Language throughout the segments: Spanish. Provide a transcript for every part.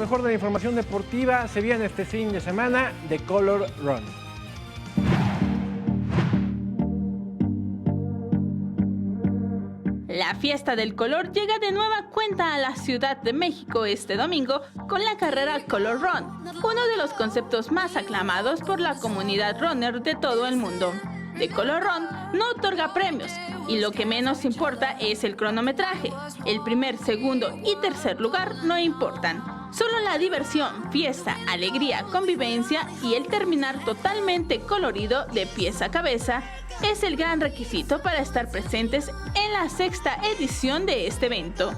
mejor de la información deportiva se viene este fin de semana de Color Run. La fiesta del color llega de nueva cuenta a la Ciudad de México este domingo con la carrera Color Run, uno de los conceptos más aclamados por la comunidad runner de todo el mundo. The Color Run no otorga premios y lo que menos importa es el cronometraje. El primer, segundo y tercer lugar no importan. Solo la diversión, fiesta, alegría, convivencia y el terminar totalmente colorido de pies a cabeza es el gran requisito para estar presentes en la sexta edición de este evento.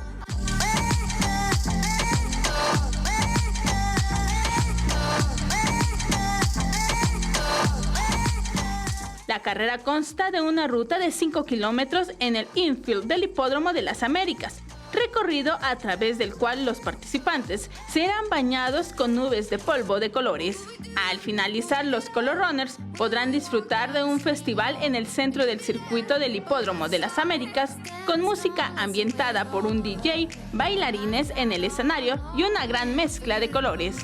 La carrera consta de una ruta de 5 kilómetros en el infield del Hipódromo de las Américas, recorrido a través del cual los participantes serán bañados con nubes de polvo de colores. Al finalizar, los Color Runners podrán disfrutar de un festival en el centro del circuito del Hipódromo de las Américas, con música ambientada por un DJ, bailarines en el escenario y una gran mezcla de colores.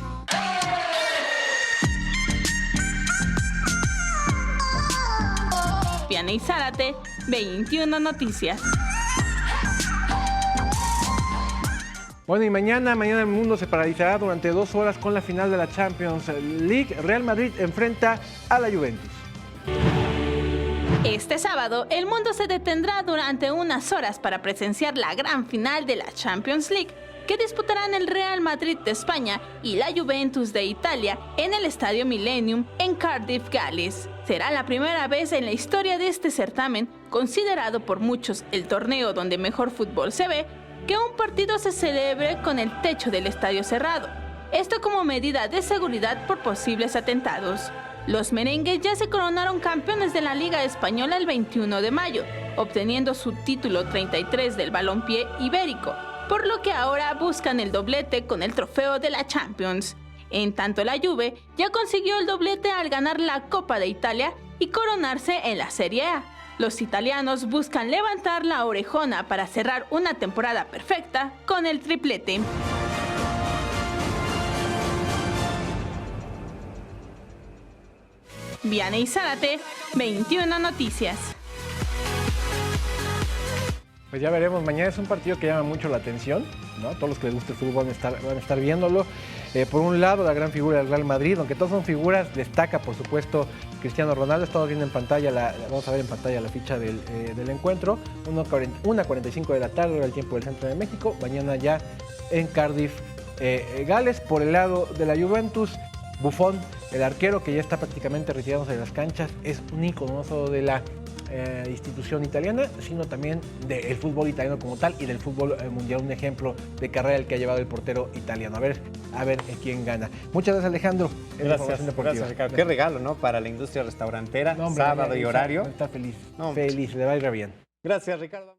Vianey Zárate, 21 Noticias. Bueno, y mañana el mundo se paralizará durante 2 horas con la final de la Champions League. Real Madrid enfrenta a la Juventus. Este sábado, el mundo se detendrá durante unas horas para presenciar la gran final de la Champions League, que disputarán el Real Madrid de España y la Juventus de Italia en el Estadio Millennium en Cardiff, Gales. Será la primera vez en la historia de este certamen, considerado por muchos el torneo donde mejor fútbol se ve, que un partido se celebre con el techo del estadio cerrado. Esto como medida de seguridad por posibles atentados. Los merengues ya se coronaron campeones de la Liga Española el 21 de mayo, obteniendo su título 33 del balompié ibérico, por lo que ahora buscan el doblete con el trofeo de la Champions. En tanto, la Juve ya consiguió el doblete al ganar la Copa de Italia y coronarse en la Serie A. Los italianos buscan levantar la orejona para cerrar una temporada perfecta con el triplete. Vianey Zárate, 21 Noticias. Pues ya veremos, mañana es un partido que llama mucho la atención, ¿no? Todos los que les gusta el fútbol van a estar viéndolo. Por un lado, la gran figura del Real Madrid, aunque todos son figuras, destaca por supuesto Cristiano Ronaldo. Estamos viendo en pantalla, vamos a ver en pantalla la ficha del encuentro. 1:45 de la tarde, hora del tiempo del centro de México. Mañana ya en Cardiff, Gales. Por el lado de la Juventus, Buffon, el arquero que ya está prácticamente retirándose de las canchas, es un ícono no solo de la institución italiana, sino también del fútbol italiano como tal y del fútbol mundial. Un ejemplo de carrera el que ha llevado el portero italiano. A ver quién gana. Muchas gracias, Alejandro. Gracias, Ricardo. Qué regalo, ¿no? Para la industria restaurantera, no, hombre, sábado y horario. Está feliz, feliz, le va a ir bien. Gracias, Ricardo.